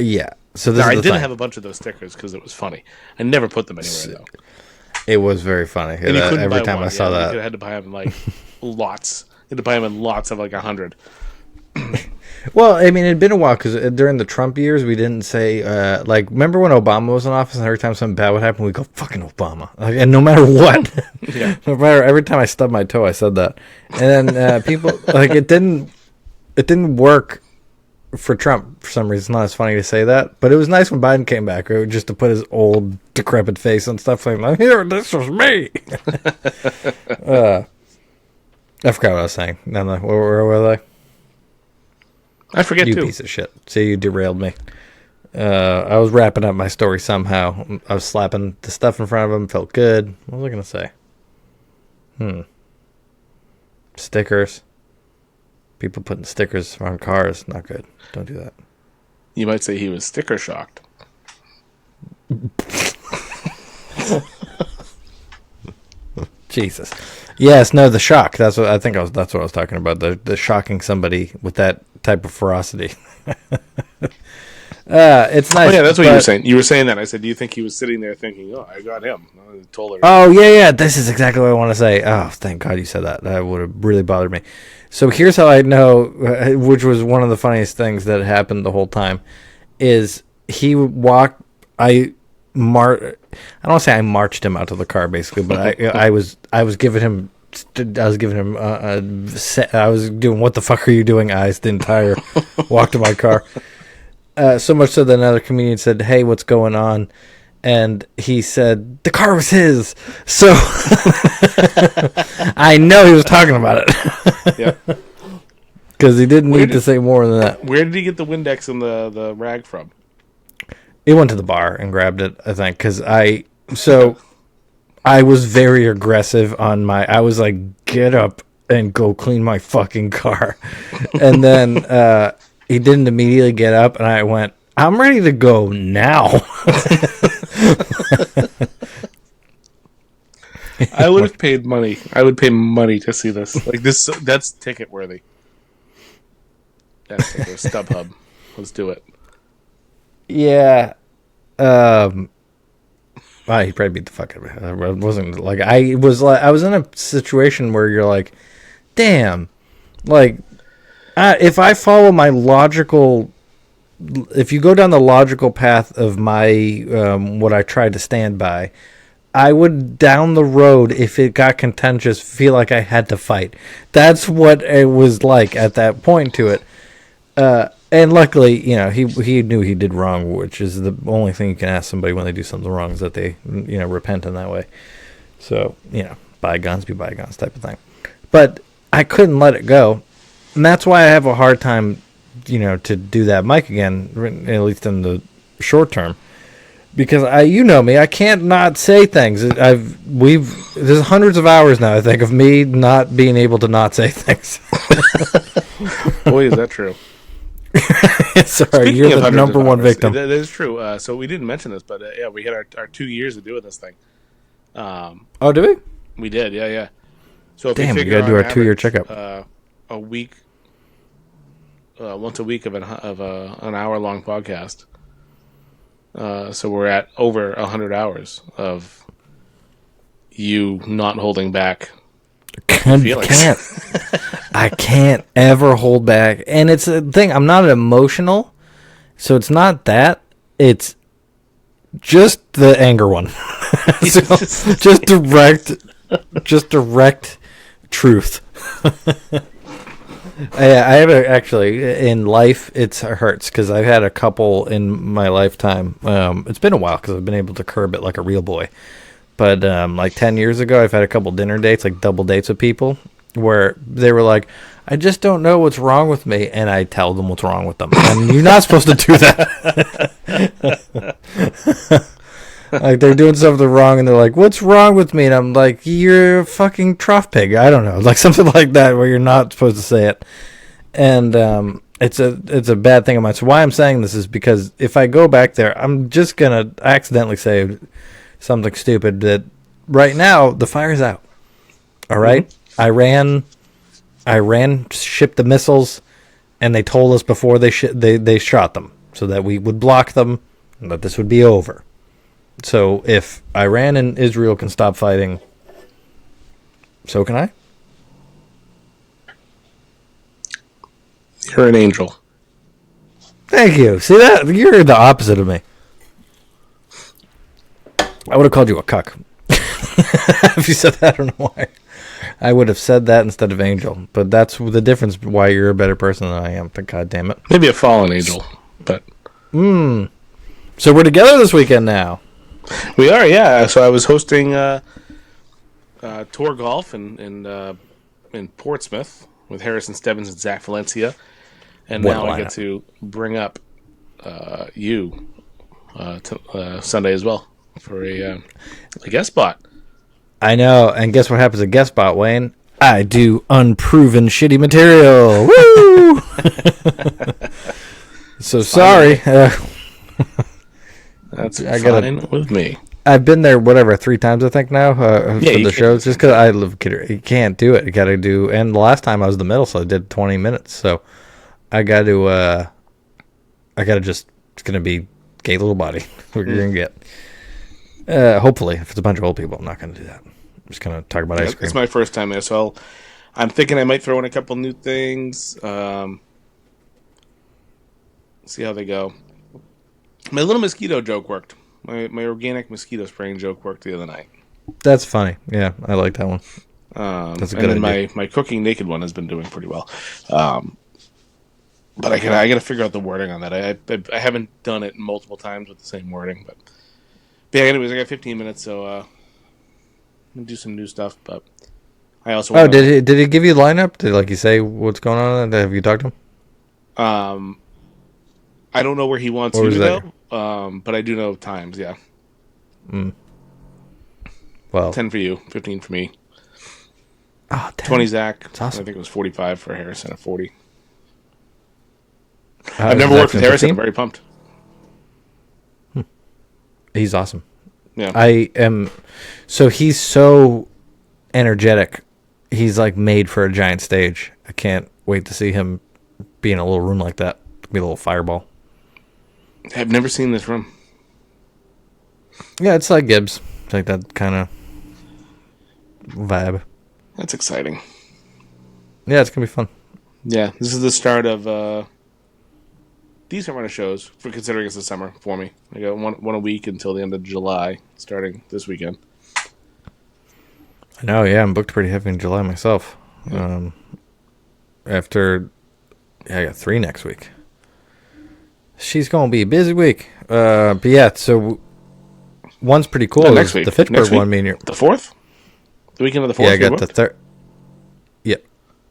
Yeah. So this I is did thing. have a bunch of those stickers because it was funny. I never put them anywhere, though. It was very funny. And you couldn't every buy time one. I saw that. You had to buy them in, like, lots. You had to buy them in lots of, like, 100. Well, I mean, it had been a while because during the Trump years, we didn't say, like, remember when Obama was in office and every time something bad would happen, we'd go, fucking Obama. Like, and no matter what. Yeah. No matter, every time I stubbed my toe, I said that. And then people, like, it didn't work for Trump for some reason. It's not as funny to say that, but it was nice when Biden came back, just to put his old decrepit face on stuff like, here, this was me. I forgot what I was saying. No, where were they? I forget, You too. piece of shit. See, you derailed me. I was wrapping up my story somehow. I was slapping the stuff in front of him. Felt good. What was I going to say? Stickers. People putting stickers on cars. Not good. Don't do that. You might say he was sticker shocked. Jesus. Yes, no, the shock. That's what I think that's what I was talking about. The shocking somebody with that type of ferocity. It's nice. Oh, yeah, that's what you were saying. You were saying that. I said, do you think he was sitting there thinking, oh, I got him? I told her. Oh, yeah. This is exactly what I want to say. Oh, thank God you said that. That would have really bothered me. So here's how I know, which was one of the funniest things that happened the whole time, is he walked. I don't want to say I marched him out to the car, basically, but I was giving him. I was doing what the fuck are you doing eyes the entire walk to my car. So much so that another comedian said, hey, what's going on? And he said, the car was his. So I know he was talking about it. Yeah. Because he didn't need to say more than that. Where did he get the Windex and the rag from? He went to the bar and grabbed it, I think. Because I was very aggressive on I was like, get up and go clean my fucking car. And then he didn't immediately get up, and I went, I'm ready to go now. I would have paid money. I would pay money to see this. Like this, that's ticket worthy. That's ticket. StubHub. Let's do it. Yeah. Wow, he probably beat the fuck out of me. I wasn't like I was in a situation where you're like, damn, like if I follow my logical, if you go down the logical path of my what I tried to stand by, I would down the road, if it got contentious, feel like I had to fight. That's what it was like at that point to it. And luckily, he knew he did wrong, which is the only thing you can ask somebody when they do something wrong, is that they, repent in that way. So, bygones be bygones type of thing. But I couldn't let it go. And that's why I have a hard time, to do that mic again, at least in the short term. Because you know me, I can't not say things. There's hundreds of hours now, I think, of me not being able to not say things. Boy, is that true. Sorry, you're the number one victim. That is true. So we didn't mention this, but yeah, we had our 2 years of doing this thing. Oh, did we? We did, yeah. So if Damn, we figure gotta do our on 2 year average, checkup. A week, once a week of an hour long podcast. So we're at over 100 hours of you not holding back. I can't ever hold back. And it's a thing, I'm not emotional, so it's not that. It's just the anger one. So, just direct truth. I have actually in life it hurts because I've had a couple in my lifetime. It's been a while because I've been able to curb it like a real boy. But like 10 years ago, I've had a couple dinner dates, like double dates with people, where they were like, "I just don't know what's wrong with me," and I tell them what's wrong with them. And you're not supposed to do that. Like they're doing something wrong, and they're like, "What's wrong with me?" And I'm like, "You're a fucking trough pig." I don't know, like something like that, where you're not supposed to say it. And it's a bad thing of mine. So why I'm saying this is because if I go back there, I'm just gonna accidentally say something stupid. That right now the fire's out. All right, Iran shipped the missiles, and they told us before they shot them so that we would block them and that this would be over. So if Iran and Israel can stop fighting, so can I. You're an angel. Thank you. See that? You're the opposite of me. I would have called you a cuck. If you said that, I don't know why. I would have said that instead of angel. But that's the difference why you're a better person than I am. God damn it. Maybe a fallen angel, but... So we're together this weekend now. We are, yeah. So I was hosting Tour Golf in Portsmouth with Harrison Stebbins and Zach Valencia. And What now a I get lineup. to bring up you to Sunday as well for a guest spot. I know. And guess what happens at guest spot, Wayne? I do unproven shitty material. Woo! So sorry. That's I fine with me. I've been there, 3 times, I think, now for you the can- shows. Just because I live, you can't do it. You got to do. And the last time I was in the middle, so I did 20 minutes. So I got to. It's gonna be gay little body. We're gonna get. Hopefully, if it's a bunch of old people, I'm not gonna do that. I'm just gonna talk about ice cream. It's my first time there, so I'm thinking I might throw in a couple new things. See how they go. My little mosquito joke worked. My organic mosquito spraying joke worked the other night. That's funny. Yeah, I like that one. That's a good and then idea. my cooking naked one has been doing pretty well. But I got to figure out the wording on that. I haven't done it multiple times with the same wording, but yeah. Anyways, I got 15 minutes, so I'm gonna do some new stuff. But I also did he give you the lineup? Did he say what's going on? Have you talked to him? I don't know where he wants Or you was to go, but I do know times. Yeah, Well, 10 for you, 15 for me, 10. 20 Zach. That's awesome. I think it was 45 for Harrison at 40. I've I've never worked with Harrison. I'm very pumped. He's awesome. Yeah, I am. So he's so energetic. He's like made for a giant stage. I can't wait to see him be in a little room like that. Be a little fireball. I've never seen this room. Yeah, it's like Gibbs. It's like that kind of vibe. That's exciting. Yeah, it's gonna be fun. Yeah, this is the start of decent run of shows for considering it's the summer for me. I got one a week until the end of July, starting this weekend. I know. Yeah, I'm booked pretty heavy in July myself. I got 3 next week. She's gonna be a busy week. But yeah, so one's pretty cool. Next week, the Fitchburg next week? one. The 4th, the weekend of the 4th. Yeah, I got the third. Yeah,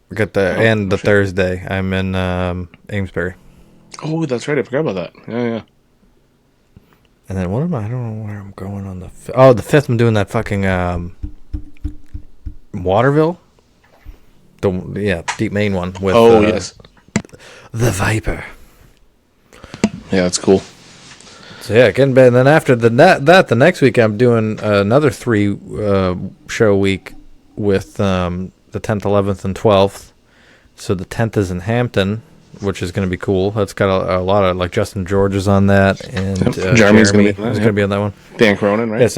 We got the Thursday. I'm in Amesbury. Oh, that's right. I forgot about that. Yeah. And then what am I? I don't know where I'm going on the. The 5th. I'm doing that fucking Waterville. Deep Main one with. Yes. The Viper. Yeah, that's cool. So yeah, getting bad. And then after the next week I'm doing another 3 show week with the 10th, 11th, and 12th. So the 10th is in Hampton, which is going to be cool. That's got a lot of like Justin George is on that, and Jeremy's Jeremy going is going to be on that one. Dan Cronin, right? Yes,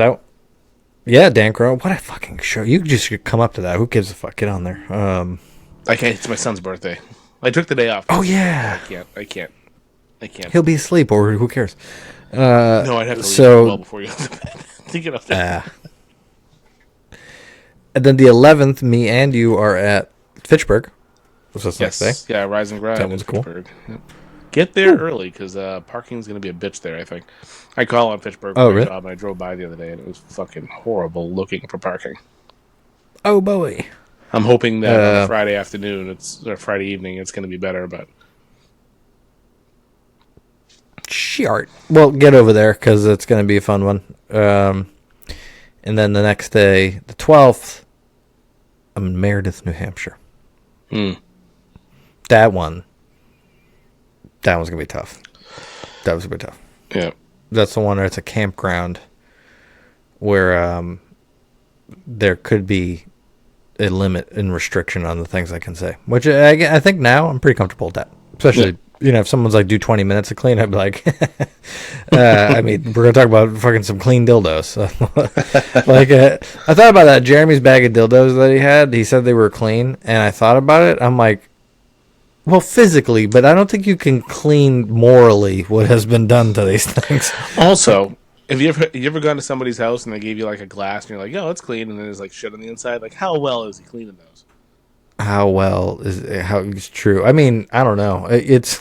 yeah, Dan Cronin. What a fucking show! You just come up to that. Who gives a fuck? Get on there. I can't. It's my son's birthday. I took the day off. Oh yeah. I can't. He'll be asleep, or who cares? No, I'd have to leave well before you go to bed to get up there. And then the 11th, me and you are at Fitchburg. What's this next day? Yeah, Rise and Grind. That one's cool. Yep. Get there early because parking's going to be a bitch there, I think. I call on Fitchburg for my job, and I drove by the other day, and it was fucking horrible looking for parking. Oh, boy. I'm hoping that on Friday afternoon, or Friday evening, it's going to be better, but... Shart. Well, get over there because it's going to be a fun one. And then the next day, the 12th, I'm in Meredith, New Hampshire. That one's going to be tough. That was going to be tough. Yeah. That's the one where it's a campground where there could be a limit and restriction on the things I can say. Which I think now I'm pretty comfortable with that. Especially... Yeah. If someone's like, do 20 minutes of clean, I'd be like, I mean, we're going to talk about fucking some clean dildos. I thought about that. Jeremy's bag of dildos that he had, he said they were clean. And I thought about it. I'm like, well, physically, but I don't think you can clean morally what has been done to these things. Also, have you ever gone to somebody's house and they gave you like a glass and you're like, oh, it's clean. And then there's like shit on the inside. Like, how well is he cleaning those? How it's true. I mean, I don't know. It's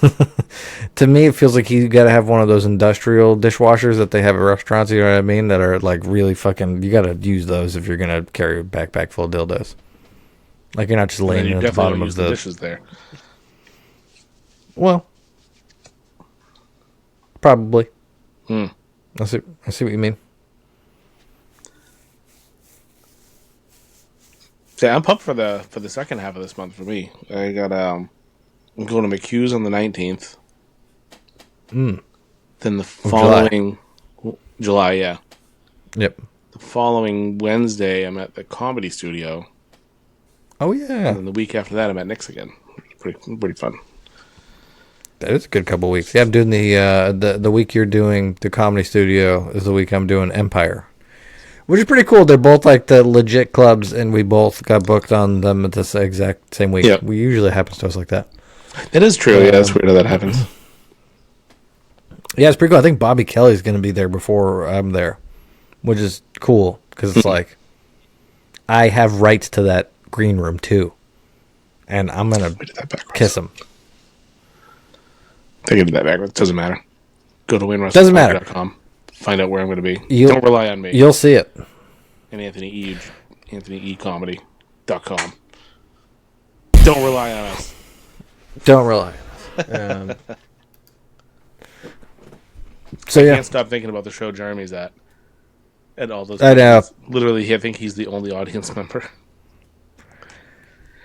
to me, it feels like you got to have one of those industrial dishwashers that they have at restaurants. You know what I mean? That are like really fucking. You got to use those if you're gonna carry a backpack full of dildos. Like you're not just laying at the bottom of the dishes there. Well, probably. I see what you mean. Yeah, I'm pumped for the second half of this month for me. I got I'm going to McHugh's on the 19th. Then the following July, yeah. Yep. The following Wednesday, I'm at the Comedy Studio. Oh yeah. And then the week after that, I'm at Nick's again. Pretty fun. That is a good couple of weeks. Yeah, I'm doing the week you're doing the Comedy Studio is the week I'm doing Empire. Which is pretty cool. They're both like the legit clubs, and we both got booked on them at this exact same week. Yep. We usually happens to us like that. It is true. Yeah, that's weird how that happens. Yeah, it's pretty cool. I think Bobby Kelly's going to be there before I'm there, which is cool because it's like I have rights to that green room too, and I'm going to kiss him. I did that backwards. Doesn't matter. Go to WayneRussell.com. Find out where I'm going to be. Don't rely on me. You'll see it. And AnthonyEcomedy.com. Don't rely on us. Don't rely on us. I can't stop thinking about the show Jeremy's at. And all those. I know. Literally, I think he's the only audience member.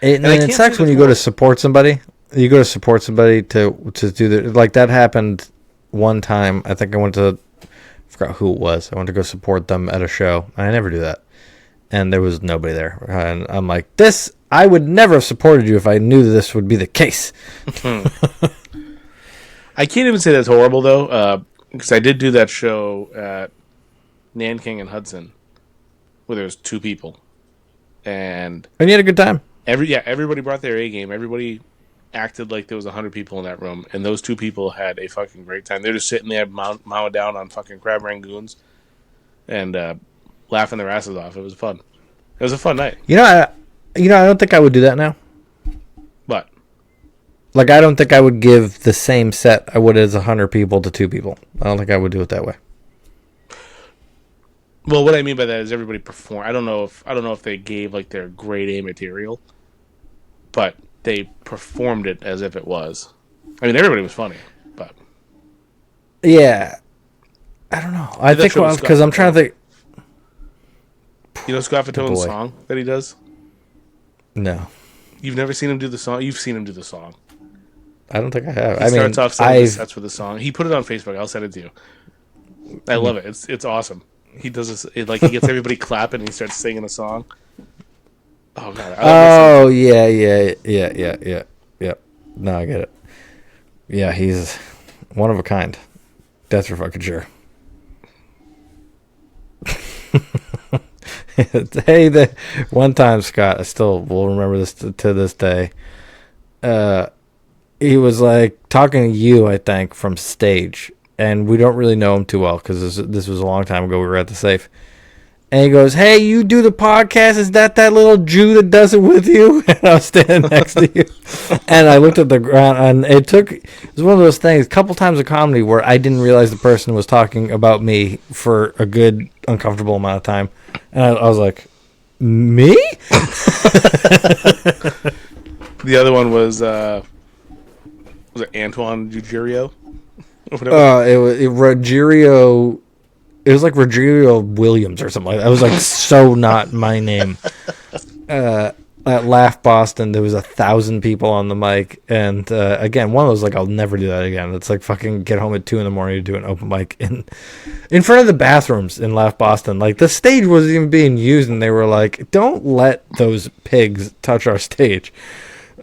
And it sucks when you go to support somebody. You go to support somebody to do the like that happened one time. I think I went to. I forgot who it was. I went to go support them at a show. I never do that. And there was nobody there. And I'm like, I would never have supported you if I knew this would be the case. I can't even say that's horrible, though, because I did do that show at Nanking and Hudson where there was 2 people. And you had a good time. Everybody brought their A game. Everybody acted like there was 100 people in that room, and those 2 people had a fucking great time. They're just sitting there mowing down on fucking crab rangoons and laughing their asses off. It was fun. It was a fun night. I don't think I would do that now. But like, I don't think I would give the same set I would as 100 people to 2 people. I don't think I would do it that way. Well, what I mean by that is everybody performed. I don't know if they gave like their grade A material, but they performed it as if it was. I mean, everybody was funny, but Yeah. I don't know. I that think show with because Scott I'm trying to think. you know Scott Fatone's Boy. song that he does. No, You've never seen him do the song. You've seen him do the song. I don't think I have. He starts off some of the sets with the song. He put it on Facebook. I'll send it to you. I love it. It's awesome. He does this he gets everybody clapping and he starts singing a song. Oh god! Oh yeah. No, I get it. Yeah, he's one of a kind. That's for fucking sure. Hey, one time, Scott, I still will remember this to this day. He was like talking to you, I think, from stage, and we don't really know him too well because this was a long time ago. We were at the safe, and he goes, "Hey, you do the podcast? Is that little Jew that does it with you?" And I was standing next to you, and I looked at the ground, and it was one of those things. A couple times in comedy where I didn't realize the person was talking about me for a good uncomfortable amount of time, and I was like, "Me?" The other one was it Antoine Ruggiero? It was Ruggiero. It was like Ruggiero Williams or something like that. It was like so not my name. At Laugh Boston, there was 1,000 people on the mic, and again, one of those like I'll never do that again. It's like fucking get home at 2 a.m. to do an open mic in front of the bathrooms in Laugh Boston. Like the stage wasn't even being used, and they were like, "Don't let those pigs touch our stage."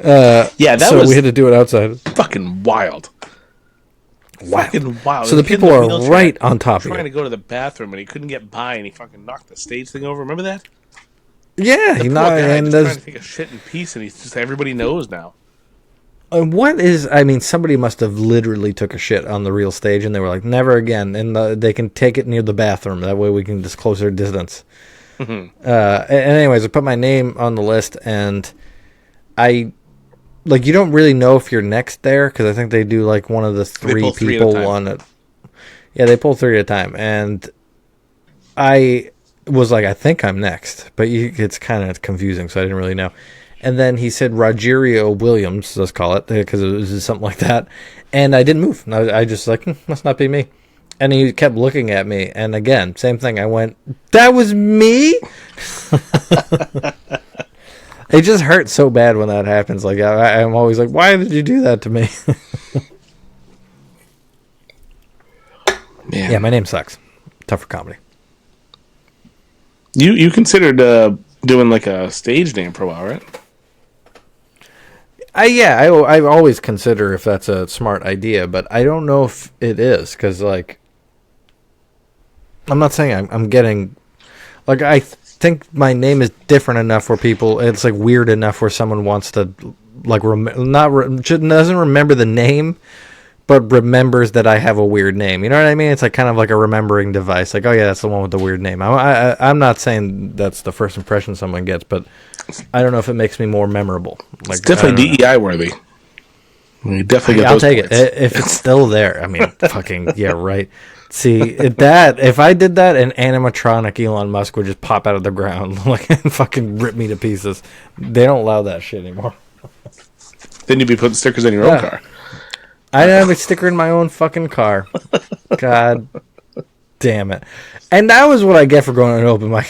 So we had to do it outside. Fucking wild. Fucking wild. So the people are right on top of you. Trying to go to the bathroom and he couldn't get by and he fucking knocked the stage thing over. Remember that? Yeah, The he poor knocked guy and just trying to take a shit in peace, and he's just everybody knows now. Somebody must have literally took a shit on the real stage, and they were like, "Never again." And they can take it near the bathroom. That way, we can just closer distance. Mm-hmm. And anyways, I put my name on the list, and you don't really know if you're next there because I think they do like one of the three people on it. Yeah, they pull 3 at a time, and I was like, I think I'm next, but it's kind of confusing, so I didn't really know. And then he said Ruggiero Williams, let's call it, because it was something like that, and I didn't move. I just like, must not be me. And he kept looking at me, and again, same thing. I went, that was me? It just hurts so bad when that happens. Like I'm always like, why did you do that to me? Man. Yeah, my name sucks. Tough for comedy. You considered doing like a stage name for a while, right? I always consider if that's a smart idea, but I don't know if it is because like I'm not saying I'm getting like I think my name is different enough where people it's like weird enough where someone wants to like doesn't remember the name but remembers that I have a weird name. You know what I mean? It's like kind of like a remembering device. Like, oh yeah, that's the one with the weird name. I'm not saying that's the first impression someone gets, but I don't know if it makes me more memorable. Like, it's definitely DEI worthy. You definitely get I'll those take points. it if it's still there. I mean, fucking yeah, right. See if I did that, an animatronic Elon Musk would just pop out of the ground like and fucking rip me to pieces. They don't allow that shit anymore. Then you'd be putting stickers on your own car. I have a sticker in my own fucking car. God damn it. And that was what I get for going on an open mic.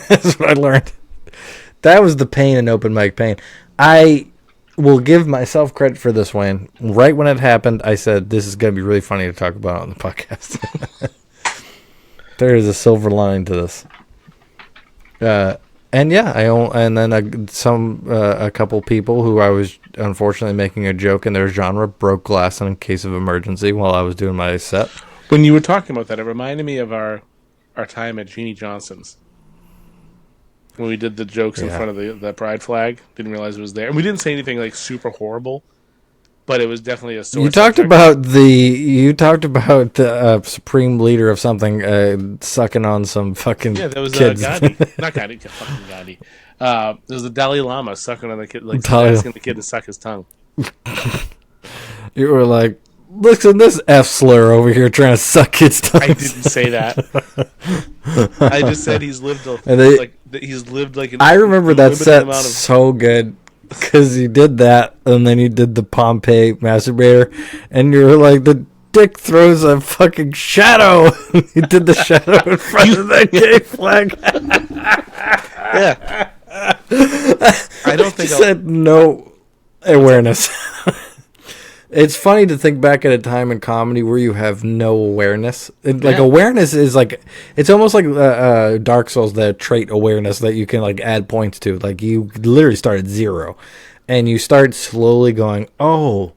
That's what I learned. That was the pain in open mic pain. I will give myself credit for this, Wayne. Right when it happened, I said, this is going to be really funny to talk about on the podcast. There is a silver lining to this. And yeah, and then a couple people who I was unfortunately making a joke in their genre broke glass in case of emergency while I was doing my set. When you were talking about that, it reminded me of our time at Jeannie Johnson's when we did the jokes in front of the pride flag. Didn't realize it was there, and we didn't say anything like super horrible, but it was definitely a source. You talked about the supreme leader of something sucking on some fucking that was kids. Gandhi, not Gandhi, fucking Gandhi. There was the Dalai Lama sucking on the kid, like asking the kid to suck his tongue. You were like, listen, this F slur over here trying to suck kids' tongues. I didn't say that. I just said he's lived like an I remember that limited set amount of so good. because you did that, and then you did the Pompeii masturbator, and you were like, the dick throws a fucking shadow. You did the shadow in front of that gay flag. Yeah. I don't think You said no awareness. It's funny to think back at a time in comedy where you have no awareness. Awareness is like, it's almost like Dark Souls, the trait awareness that you can like add points to. Like you literally start at 0 and you start slowly going, oh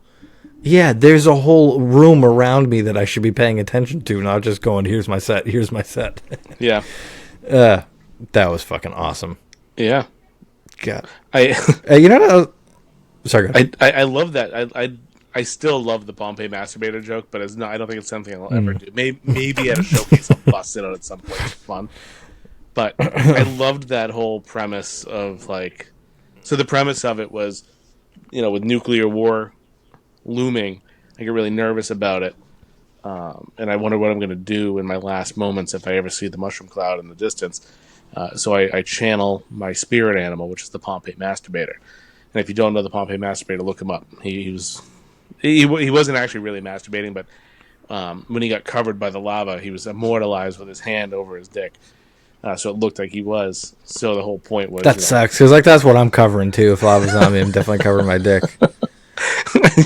yeah, there's a whole room around me that I should be paying attention to, not just going, here's my set. Yeah. That was fucking awesome. Yeah. God. I Sorry, go ahead. I love that. I still love the Pompeii masturbator joke, but it's not. I don't think it's something I'll ever do. Maybe at a showcase I'll bust it out at some point. It's fun. But I loved that whole premise of like. So the premise of it was, with nuclear war looming, I get really nervous about it, and I wonder what I'm going to do in my last moments if I ever see the mushroom cloud in the distance. So I channel my spirit animal, which is the Pompeii masturbator. And if you don't know the Pompeii masturbator, look him up. He wasn't actually really masturbating, but when he got covered by the lava, he was immortalized with his hand over his dick. So it looked like he was. So the whole point was... That sucks, because that's what I'm covering, too. If lava's on me, I'm definitely covering my dick.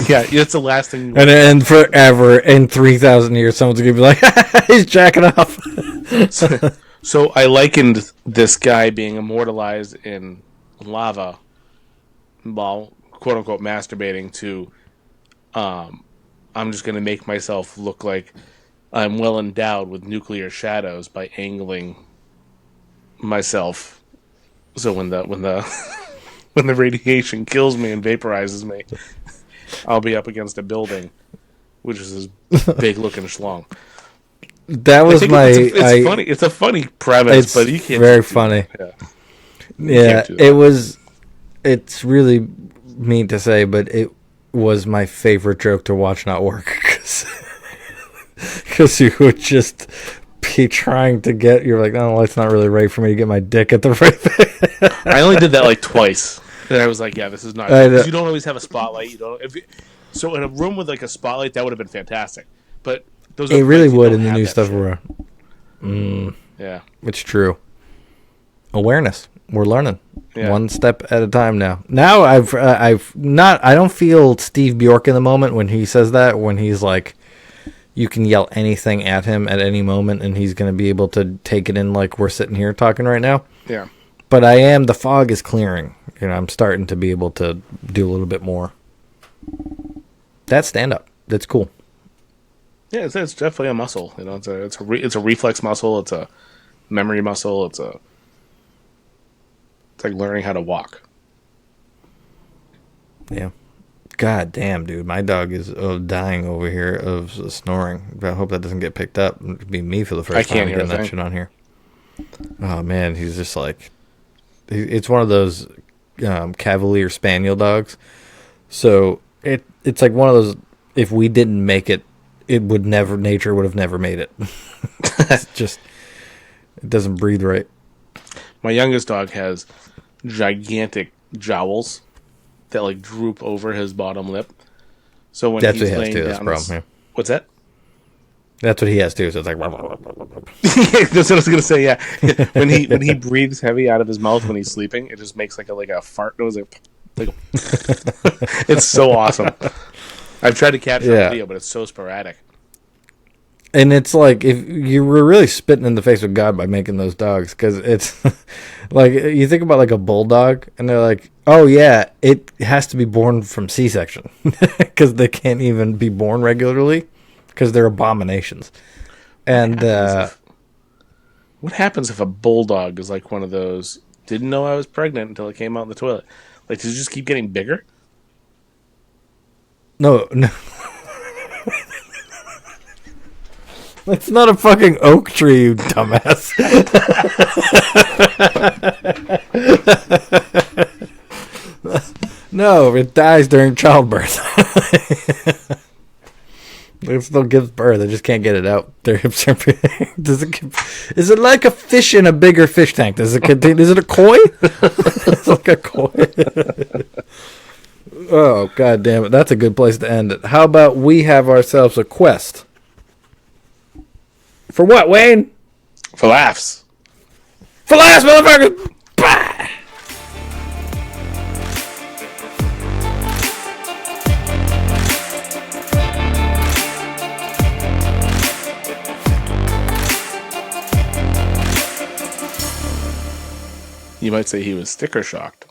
Yeah, it's the last thing... And forever, in 3,000 years, someone's going to be like, he's jacking off. So I likened this guy being immortalized in lava while, quote-unquote, masturbating to... I'm just going to make myself look like I'm well endowed with nuclear shadows by angling myself. So when the when the radiation kills me and vaporizes me, I'll be up against a building, which is this big looking schlong. That was it's funny. It's a funny premise, it's but you can't. Very funny. Yeah, it was. It's really mean to say, but it was my favorite joke to watch not work because you would just be trying to get. You're like, oh, it's not really right for me to get my dick at the right thing. I only did that like twice, and I was like, yeah, this is not. Because you don't always have a spotlight. You don't. So in a room with like a spotlight, that would have been fantastic. But those it really would in the new stuff. Yeah, it's true. Awareness. We're learning one step at a time now. Now I've not. I don't feel Steve Bjork in the moment when he says that. When he's like, you can yell anything at him at any moment, and he's going to be able to take it in like we're sitting here talking right now. Yeah. But I am. The fog is clearing. I'm starting to be able to do a little bit more. That stand up. That's cool. Yeah, it's definitely a muscle. It's a reflex muscle. It's a memory muscle. It's like learning how to walk. Yeah. God damn, dude. My dog is dying over here of snoring. I hope that doesn't get picked up. It'd be me for the first time getting that shit on here. Oh, man. He's just like... It's one of those Cavalier Spaniel dogs. So it's like one of those... If we didn't make it, nature would have never made it. It's just... It doesn't breathe right. My youngest dog has gigantic jowls that like droop over his bottom lip. So when he's laying down, that's a problem. Yeah. What's that? That's what he has too. So it's like that's what I was gonna say. Yeah, when he breathes heavy out of his mouth when he's sleeping, it just makes like a fart noise. Like it's so awesome. I've tried to capture the video, but it's so sporadic. And it's like if you were really spitting in the face of God by making those dogs, because it's like you think about like a bulldog, and they're like, oh yeah, it has to be born from C-section because they can't even be born regularly because they're abominations. And what happens if a bulldog is like one of those? Didn't know I was pregnant until it came out in the toilet. Like, does it just keep getting bigger? No. It's not a fucking oak tree, you dumbass. No, it dies during childbirth. It still gives birth. They just can't get it out. Their hips are big. Is it like a fish in a bigger fish tank? Does it contain? Is it a koi? It's like a koi. Oh, god damn it. That's a good place to end it. How about we have ourselves a quest? For what, Wayne? For laughs. For last, motherfucker! Bah! You might say he was sticker shocked.